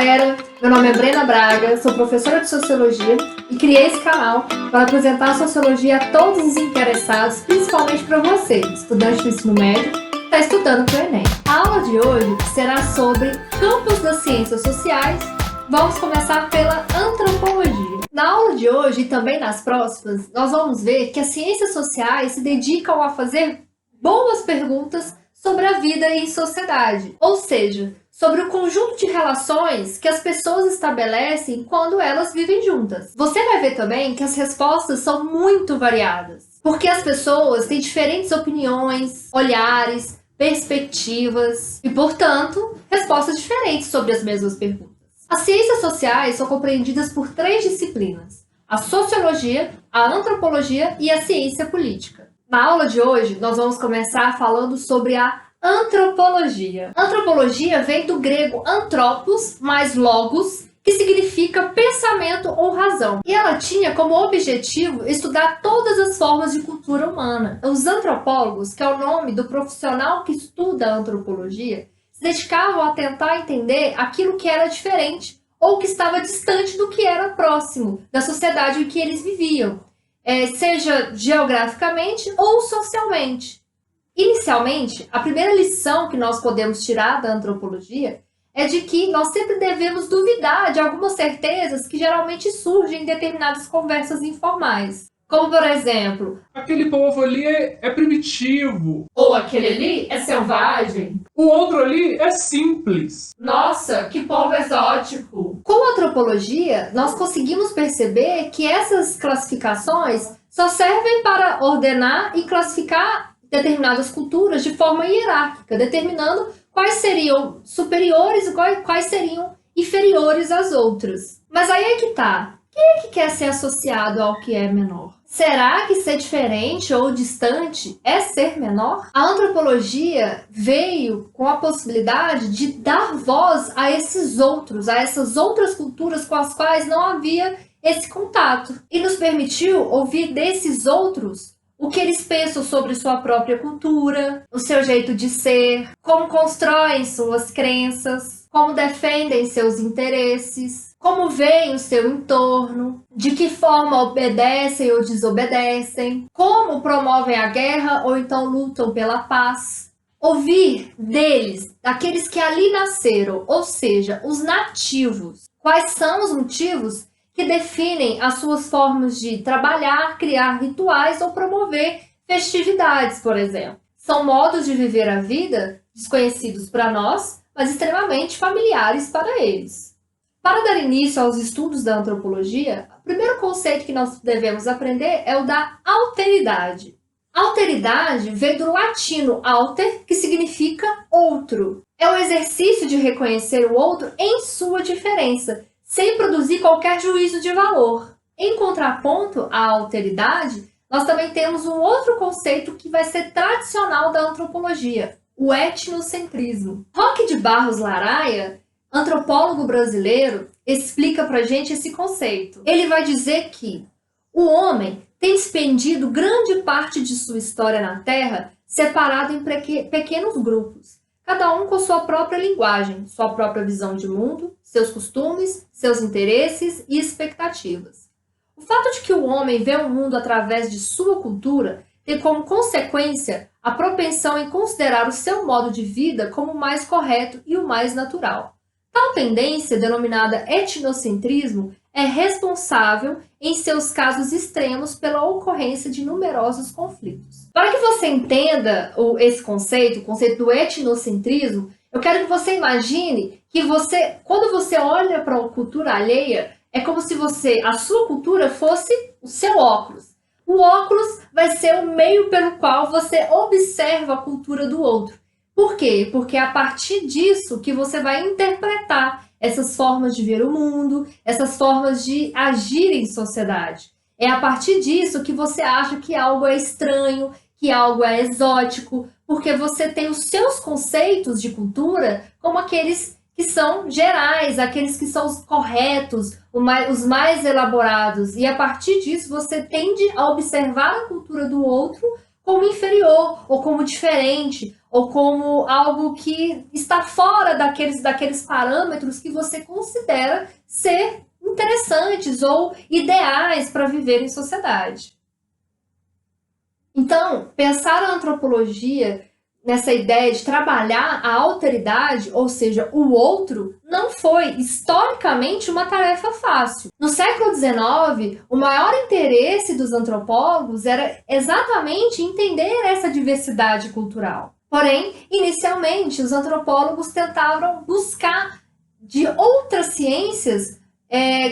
galera, meu nome é Brena Braga, sou professora de Sociologia e criei esse canal para apresentar a Sociologia a todos os interessados, principalmente para você, estudante do ensino médio, que está estudando para o Enem. A aula de hoje será sobre campos das ciências sociais. Vamos começar pela antropologia. Na aula de hoje e também nas próximas, nós vamos ver que as ciências sociais se dedicam a fazer boas perguntas sobre a vida em sociedade, ou seja, sobre o conjunto de relações que as pessoas estabelecem quando elas vivem juntas. Você vai ver também que as respostas são muito variadas, porque as pessoas têm diferentes opiniões, olhares, perspectivas e, portanto, respostas diferentes sobre as mesmas perguntas. As ciências sociais são compreendidas por 3 disciplinas: a sociologia, a antropologia e a ciência política. Na aula de hoje, nós vamos começar falando sobre a antropologia. Antropologia vem do grego anthropos mais logos, que significa pensamento ou razão. E ela tinha como objetivo estudar todas as formas de cultura humana. Os antropólogos, que é o nome do profissional que estuda a antropologia, se dedicavam a tentar entender aquilo que era diferente ou que estava distante do que era próximo da sociedade em que eles viviam, seja geograficamente ou socialmente. Inicialmente, a primeira lição que nós podemos tirar da antropologia é de que nós sempre devemos duvidar de algumas certezas que geralmente surgem em determinadas conversas informais. Como, por exemplo, aquele povo ali é primitivo. Ou aquele ali é selvagem. O outro ali é simples. Nossa, que povo exótico! Com a antropologia, nós conseguimos perceber que essas classificações só servem para ordenar e classificar determinadas culturas de forma hierárquica, determinando quais seriam superiores e quais seriam inferiores às outras. Mas aí é que tá. Quem é que quer ser associado ao que é menor? Será que ser diferente ou distante é ser menor? A antropologia veio com a possibilidade de dar voz a esses outros, a essas outras culturas com as quais não havia esse contato. E nos permitiu ouvir desses outros o que eles pensam sobre sua própria cultura, o seu jeito de ser, como constroem suas crenças, como defendem seus interesses, como veem o seu entorno, de que forma obedecem ou desobedecem, como promovem a guerra ou então lutam pela paz. Ouvir deles, daqueles que ali nasceram, ou seja, os nativos, quais são os motivos que definem as suas formas de trabalhar, criar rituais ou promover festividades, por exemplo. São modos de viver a vida desconhecidos para nós, mas extremamente familiares para eles. Para dar início aos estudos da antropologia, o primeiro conceito que nós devemos aprender é o da alteridade. Alteridade vem do latino alter, que significa outro. É o exercício de reconhecer o outro em sua diferença, sem produzir qualquer juízo de valor. Em contraponto à alteridade, nós também temos um outro conceito que vai ser tradicional da antropologia, o etnocentrismo. Roque de Barros Laraia, antropólogo brasileiro, explica pra gente esse conceito. Ele vai dizer que o homem tem expendido grande parte de sua história na Terra separado em pequenos grupos, cada um com sua própria linguagem, sua própria visão de mundo, seus costumes, seus interesses e expectativas. O fato de que o homem vê o mundo através de sua cultura tem como consequência a propensão em considerar o seu modo de vida como o mais correto e o mais natural. Tal tendência, denominada etnocentrismo, é responsável, em seus casos extremos, pela ocorrência de numerosos conflitos. Para que você entenda esse conceito, o conceito do etnocentrismo, eu quero que você imagine que quando você olha para a cultura alheia, é como se a sua cultura fosse o seu óculos. O óculos vai ser o meio pelo qual você observa a cultura do outro. Por quê? Porque é a partir disso que você vai interpretar essas formas de ver o mundo, essas formas de agir em sociedade. É a partir disso que você acha que algo é estranho, que algo é exótico, porque você tem os seus conceitos de cultura como aqueles que são gerais, aqueles que são os corretos, os mais elaborados. E a partir disso você tende a observar a cultura do outro como inferior, ou como diferente, ou como algo que está fora daqueles parâmetros que você considera ser interessantes ou ideais para viver em sociedade. Então, pensar a antropologia nessa ideia de trabalhar a alteridade, ou seja, o outro, não foi historicamente uma tarefa fácil. No século XIX, o maior interesse dos antropólogos era exatamente entender essa diversidade cultural. Porém, inicialmente, os antropólogos tentavam buscar de outras ciências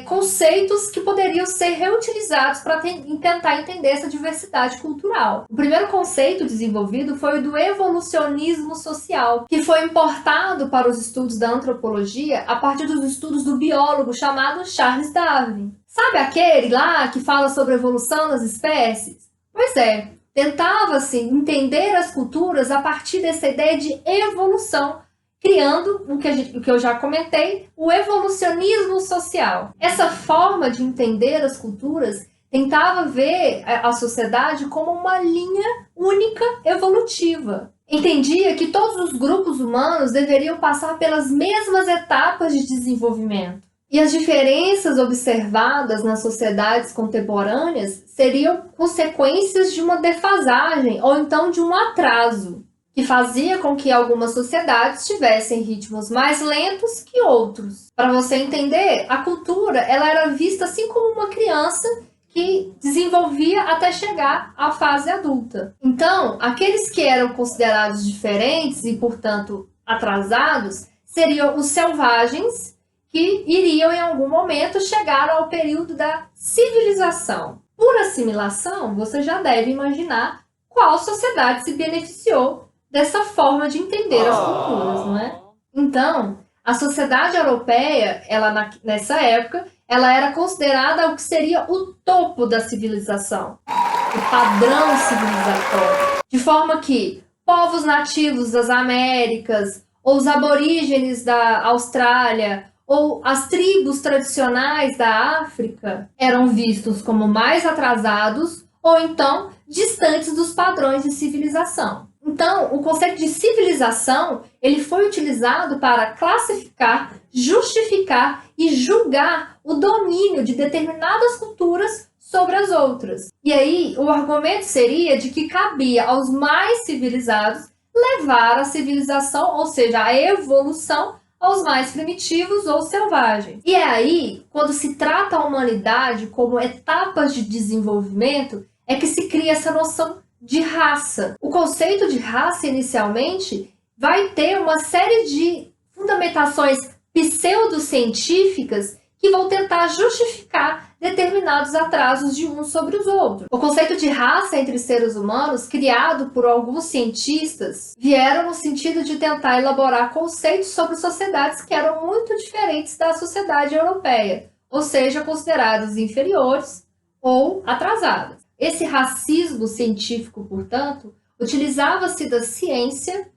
conceitos que poderiam ser reutilizados para tentar entender essa diversidade cultural. O primeiro conceito desenvolvido foi o do evolucionismo social, que foi importado para os estudos da antropologia a partir dos estudos do biólogo chamado Charles Darwin. Sabe aquele lá que fala sobre a evolução das espécies? Pois é, tentava-se entender as culturas a partir dessa ideia de evolução, criando o que eu já comentei, o evolucionismo social. Essa forma de entender as culturas tentava ver a sociedade como uma linha única evolutiva. Entendia que todos os grupos humanos deveriam passar pelas mesmas etapas de desenvolvimento. E as diferenças observadas nas sociedades contemporâneas seriam consequências de uma defasagem ou então de um atraso, que fazia com que algumas sociedades tivessem ritmos mais lentos que outros. Para você entender, a cultura ela era vista assim como uma criança que desenvolvia até chegar à fase adulta. Então, aqueles que eram considerados diferentes e, portanto, atrasados, seriam os selvagens, que iriam em algum momento chegar ao período da civilização. Por assimilação, você já deve imaginar qual sociedade se beneficiou dessa forma de entender as culturas, não é? Então, a sociedade europeia, nessa época, ela era considerada o que seria o topo da civilização, o padrão civilizatório, de forma que povos nativos das Américas, ou os aborígenes da Austrália, ou as tribos tradicionais da África eram vistos como mais atrasados ou então distantes dos padrões de civilização. Então, o conceito de civilização ele foi utilizado para classificar, justificar e julgar o domínio de determinadas culturas sobre as outras. E aí, o argumento seria de que cabia aos mais civilizados levar a civilização, ou seja, a evolução, aos mais primitivos ou selvagens. E é aí, quando se trata a humanidade como etapas de desenvolvimento, é que se cria essa noção de raça. O conceito de raça, inicialmente, vai ter uma série de fundamentações pseudocientíficas que vão tentar justificar determinados atrasos de uns sobre os outros. O conceito de raça entre seres humanos, criado por alguns cientistas, vieram no sentido de tentar elaborar conceitos sobre sociedades que eram muito diferentes da sociedade europeia, ou seja, consideradas inferiores ou atrasadas. Esse racismo científico, portanto, utilizava-se da ciência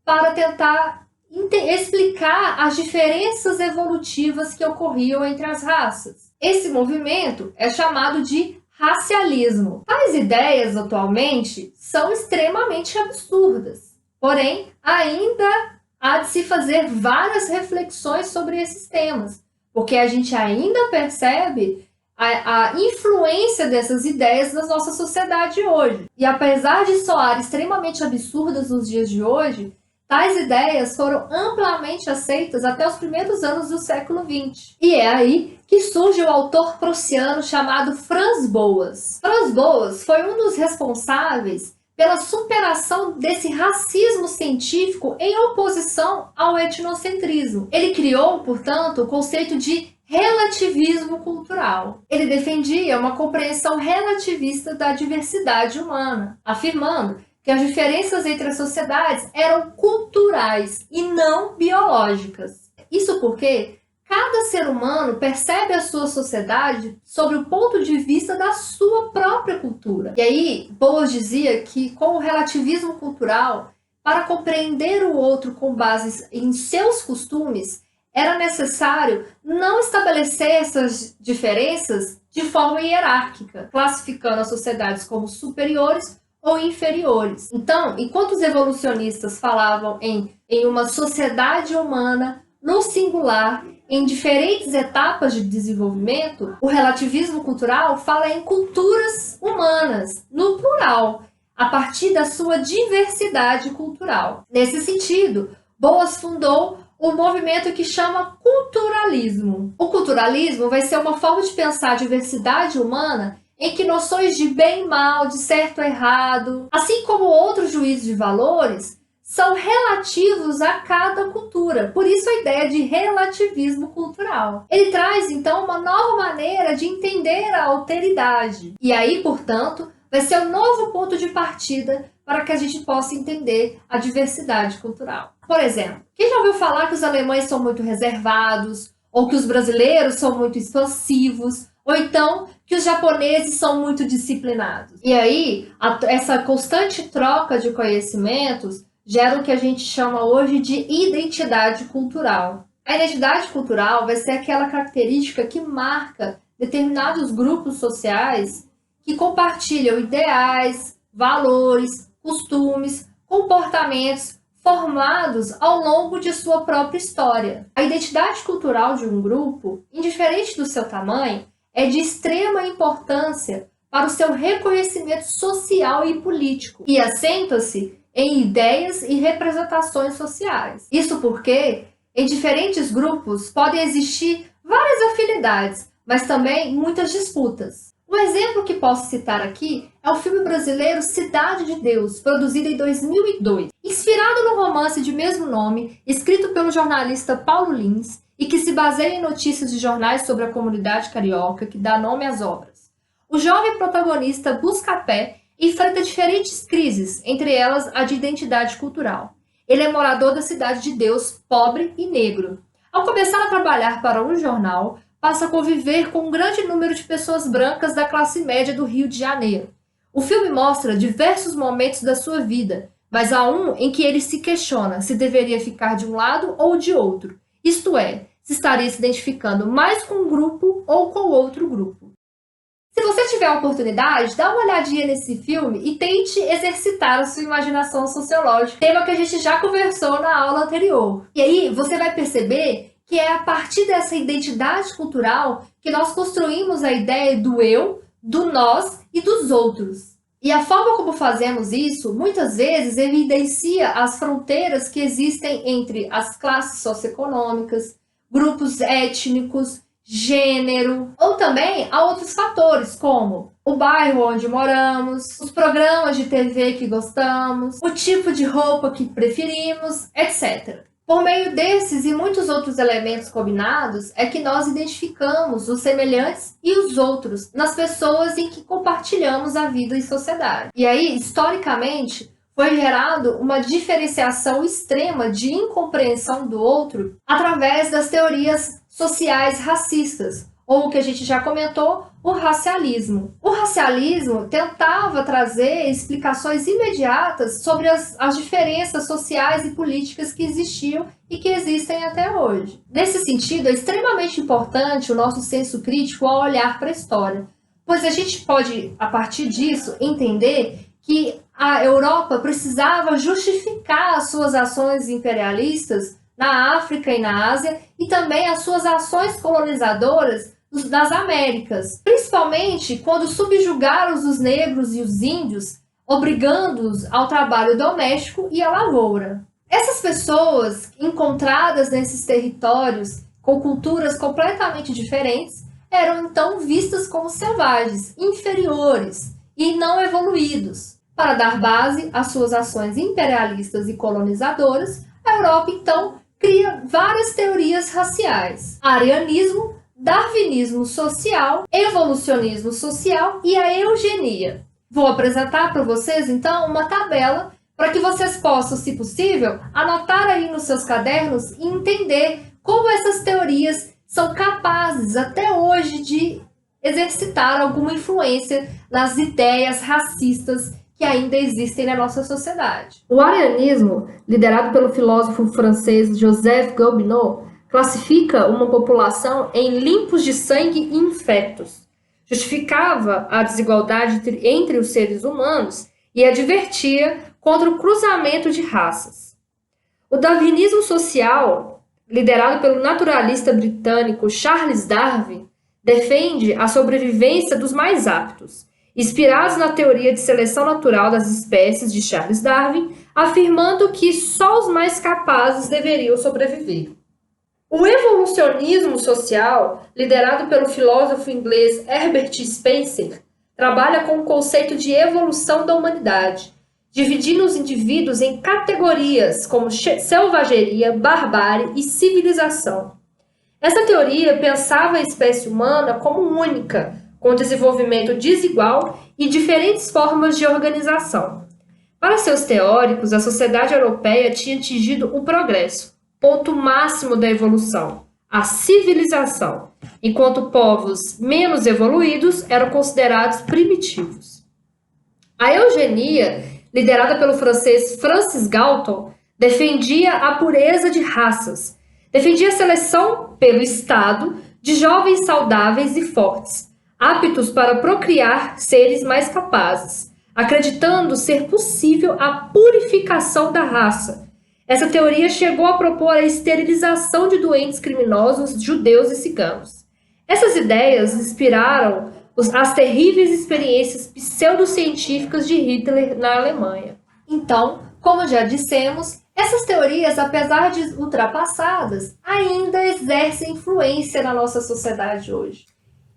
para tentar explicar as diferenças evolutivas que ocorriam entre as raças. Esse movimento é chamado de racialismo. Tais ideias, atualmente, são extremamente absurdas. Porém, ainda há de se fazer várias reflexões sobre esses temas, porque a gente ainda percebe a influência dessas ideias na nossa sociedade hoje. E apesar de soar extremamente absurdas nos dias de hoje, tais ideias foram amplamente aceitas até os primeiros anos do século XX. E é aí que surge o autor prussiano chamado Franz Boas. Franz Boas foi um dos responsáveis pela superação desse racismo científico em oposição ao etnocentrismo. Ele criou, portanto, o conceito de relativismo cultural. Ele defendia uma compreensão relativista da diversidade humana, afirmando que as diferenças entre as sociedades eram culturais e não biológicas. Isso porque cada ser humano percebe a sua sociedade sob o ponto de vista da sua própria cultura. E aí, Boas dizia que com o relativismo cultural, para compreender o outro com base em seus costumes, era necessário não estabelecer essas diferenças de forma hierárquica, classificando as sociedades como superiores ou inferiores. Então, enquanto os evolucionistas falavam em uma sociedade humana no singular, em diferentes etapas de desenvolvimento, o relativismo cultural fala em culturas humanas, no plural, a partir da sua diversidade cultural. Nesse sentido, Boas fundou um movimento que chama culturalismo. O culturalismo vai ser uma forma de pensar a diversidade humana em que noções de bem e mal, de certo e errado, assim como outros juízos de valores, são relativos a cada cultura. Por isso a ideia de relativismo cultural. Ele traz, então, uma nova maneira de entender a alteridade. E aí, portanto, vai ser um novo ponto de partida para que a gente possa entender a diversidade cultural. Por exemplo, quem já ouviu falar que os alemães são muito reservados, ou que os brasileiros são muito expansivos, ou então que os japoneses são muito disciplinados? E aí, essa constante troca de conhecimentos gera o que a gente chama hoje de identidade cultural. A identidade cultural vai ser aquela característica que marca determinados grupos sociais que compartilham ideais, valores, costumes, comportamentos formados ao longo de sua própria história. A identidade cultural de um grupo, indiferente do seu tamanho, é de extrema importância para o seu reconhecimento social e político e assenta-se em ideias e representações sociais. Isso porque, em diferentes grupos, podem existir várias afinidades, mas também muitas disputas. Um exemplo que posso citar aqui é o filme brasileiro Cidade de Deus, produzido em 2002. Inspirado no romance de mesmo nome, escrito pelo jornalista Paulo Lins, e que se baseia em notícias de jornais sobre a comunidade carioca que dá nome às obras. O jovem protagonista Buscapé enfrenta diferentes crises, entre elas a de identidade cultural. Ele é morador da Cidade de Deus, pobre e negro. Ao começar a trabalhar para um jornal, passa a conviver com um grande número de pessoas brancas da classe média do Rio de Janeiro. O filme mostra diversos momentos da sua vida, mas há um em que ele se questiona se deveria ficar de um lado ou de outro, isto é, se estaria se identificando mais com um grupo ou com outro grupo. Se você tiver a oportunidade, dá uma olhadinha nesse filme e tente exercitar a sua imaginação sociológica, tema que a gente já conversou na aula anterior. E aí você vai perceber que é a partir dessa identidade cultural que nós construímos a ideia do eu, do nós e dos outros. E a forma como fazemos isso, muitas vezes, evidencia as fronteiras que existem entre as classes socioeconômicas, grupos étnicos, gênero, ou também há outros fatores, como o bairro onde moramos, os programas de TV que gostamos, o tipo de roupa que preferimos, etc. Por meio desses e muitos outros elementos combinados, é que nós identificamos os semelhantes e os outros nas pessoas em que compartilhamos a vida em sociedade. E aí, historicamente, foi gerado uma diferenciação extrema de incompreensão do outro através das teorias sociais racistas, ou o que a gente já comentou, o racialismo. O racialismo tentava trazer explicações imediatas sobre as diferenças sociais e políticas que existiam e que existem até hoje. Nesse sentido, é extremamente importante o nosso senso crítico ao olhar para a história, pois a gente pode, a partir disso, entender que a Europa precisava justificar as suas ações imperialistas na África e na Ásia e também as suas ações colonizadoras das Américas, principalmente quando subjugaram os negros e os índios, obrigando-os ao trabalho doméstico e à lavoura. Essas pessoas, encontradas nesses territórios com culturas completamente diferentes, eram então vistas como selvagens, inferiores e não evoluídos. Para dar base às suas ações imperialistas e colonizadoras, a Europa então cria várias teorias raciais: arianismo, darwinismo social, evolucionismo social e a eugenia. Vou apresentar para vocês, então, uma tabela para que vocês possam, se possível, anotar aí nos seus cadernos e entender como essas teorias são capazes, até hoje, de exercitar alguma influência nas ideias racistas que ainda existem na nossa sociedade. O arianismo, liderado pelo filósofo francês Joseph Gobineau, classifica uma população em limpos de sangue e infectos. Justificava a desigualdade entre os seres humanos e advertia contra o cruzamento de raças. O darwinismo social, liderado pelo naturalista britânico Charles Darwin, defende a sobrevivência dos mais aptos, inspirados na teoria de seleção natural das espécies de Charles Darwin, afirmando que só os mais capazes deveriam sobreviver. O evolucionismo social, liderado pelo filósofo inglês Herbert Spencer, trabalha com o conceito de evolução da humanidade, dividindo os indivíduos em categorias como selvageria, barbárie e civilização. Essa teoria pensava a espécie humana como única, com desenvolvimento desigual e diferentes formas de organização. Para seus teóricos, a sociedade europeia tinha atingido o progresso, ponto máximo da evolução, a civilização, enquanto povos menos evoluídos eram considerados primitivos. A eugenia, liderada pelo francês Francis Galton, defendia a pureza de raças, defendia a seleção pelo Estado de jovens saudáveis e fortes, aptos para procriar seres mais capazes, acreditando ser possível a purificação da raça. Essa teoria chegou a propor a esterilização de doentes criminosos, judeus e ciganos. Essas ideias inspiraram as terríveis experiências pseudocientíficas de Hitler na Alemanha. Então, como já dissemos, essas teorias, apesar de ultrapassadas, ainda exercem influência na nossa sociedade hoje.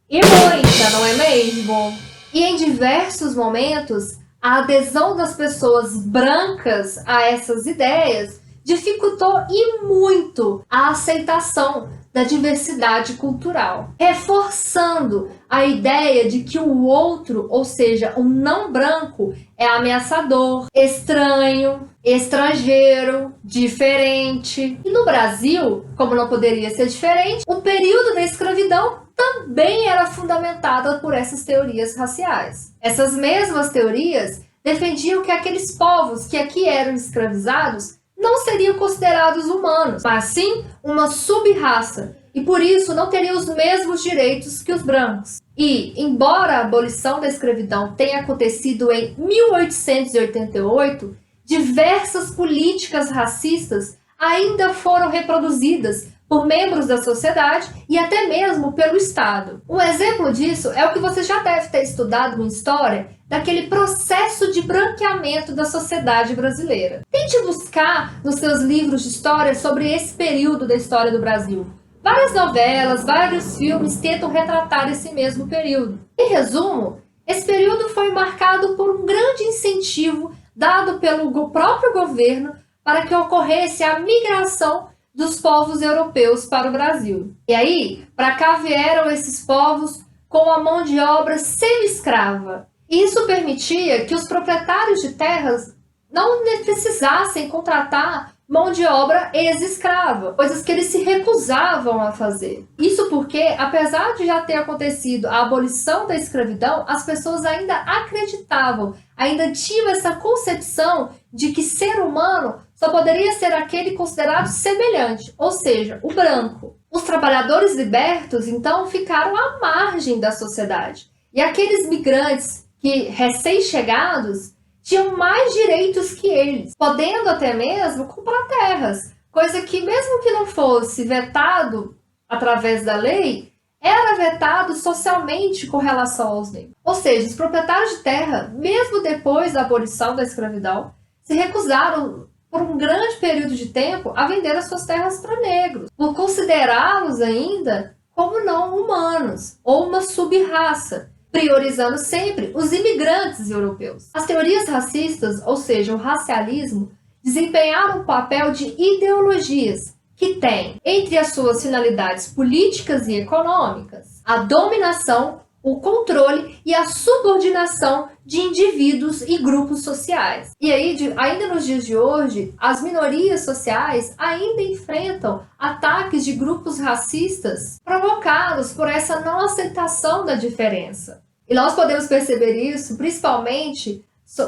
E muita, não é mesmo? E em diversos momentos, a adesão das pessoas brancas a essas ideias dificultou e muito a aceitação da diversidade cultural, reforçando a ideia de que o outro, ou seja, o não branco, é ameaçador, estranho, estrangeiro, diferente. E no Brasil, como não poderia ser diferente, o período da escravidão também era fundamentado por essas teorias raciais. Essas mesmas teorias defendiam que aqueles povos que aqui eram escravizados não seriam considerados humanos, mas sim uma sub-raça, e por isso não teriam os mesmos direitos que os brancos. E, embora a abolição da escravidão tenha acontecido em 1888, diversas políticas racistas ainda foram reproduzidas por membros da sociedade e até mesmo pelo Estado. Um exemplo disso é o que você já deve ter estudado em história, daquele processo de branqueamento da sociedade brasileira. Tente buscar nos seus livros de história sobre esse período da história do Brasil. Várias novelas, vários filmes tentam retratar esse mesmo período. Em resumo, esse período foi marcado por um grande incentivo dado pelo próprio governo para que ocorresse a migração dos povos europeus para o Brasil. E aí, para cá vieram esses povos com a mão de obra semi-escrava. Isso permitia que os proprietários de terras não precisassem contratar mão de obra ex-escrava, coisas que eles se recusavam a fazer. Isso porque, apesar de já ter acontecido a abolição da escravidão, as pessoas ainda acreditavam, ainda tinham essa concepção de que ser humano só poderia ser aquele considerado semelhante, ou seja, o branco. Os trabalhadores libertos, então, ficaram à margem da sociedade. E aqueles migrantes que recém-chegados tinham mais direitos que eles, podendo até mesmo comprar terras, coisa que, mesmo que não fosse vetado através da lei, era vetado socialmente com relação aos negros. Ou seja, os proprietários de terra, mesmo depois da abolição da escravidão, se recusaram por um grande período de tempo a vender as suas terras para negros, por considerá-los ainda como não humanos ou uma sub-raça, priorizando sempre os imigrantes europeus. As teorias racistas, ou seja, o racialismo, desempenharam um papel de ideologias que têm, entre as suas finalidades políticas e econômicas, a dominação, o controle e a subordinação de indivíduos e grupos sociais. E aí, ainda nos dias de hoje, as minorias sociais ainda enfrentam ataques de grupos racistas provocados por essa não aceitação da diferença. E nós podemos perceber isso principalmente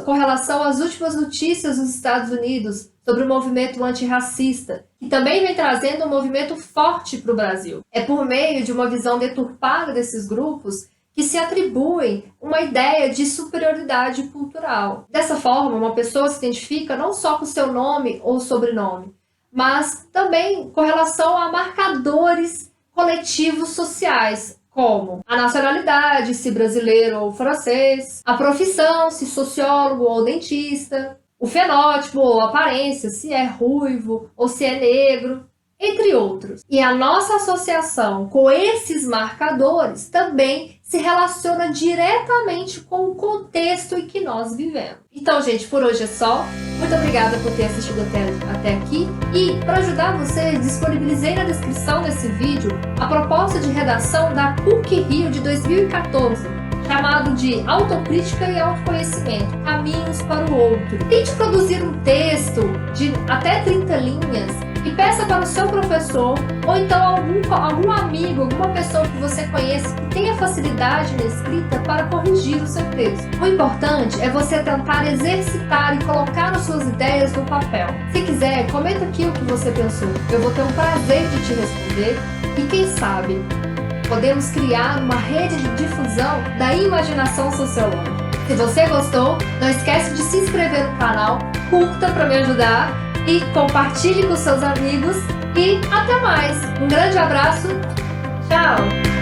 com relação às últimas notícias dos Estados Unidos sobre o movimento antirracista, que também vem trazendo um movimento forte para o Brasil. É por meio de uma visão deturpada desses grupos que se atribuem uma ideia de superioridade cultural. Dessa forma, uma pessoa se identifica não só com seu nome ou sobrenome, mas também com relação a marcadores coletivos sociais, como a nacionalidade, se brasileiro ou francês, a profissão, se sociólogo ou dentista, o fenótipo ou aparência, se é ruivo ou se é negro, entre outros. E a nossa associação com esses marcadores também se relaciona diretamente com o contexto em que nós vivemos. Então, gente, por hoje é só. Muito obrigada por ter assistido até aqui. E, para ajudar vocês, disponibilizei na descrição desse vídeo a proposta de redação da PUC-Rio de 2014, chamado de Autocrítica e Autoconhecimento, Caminhos para o Outro. Tente produzir um texto de até 30 linhas e peça para o seu professor ou então algum amigo, alguma pessoa que você conheça que tenha facilidade na escrita para corrigir o seu texto. O importante é você tentar exercitar e colocar as suas ideias no papel. Se quiser, comenta aqui o que você pensou. Eu vou ter um prazer de te responder e quem sabe podemos criar uma rede de difusão da imaginação sociológica. Se você gostou, não esquece de se inscrever no canal, curta para me ajudar e compartilhe com seus amigos. E até mais! Um grande abraço, tchau!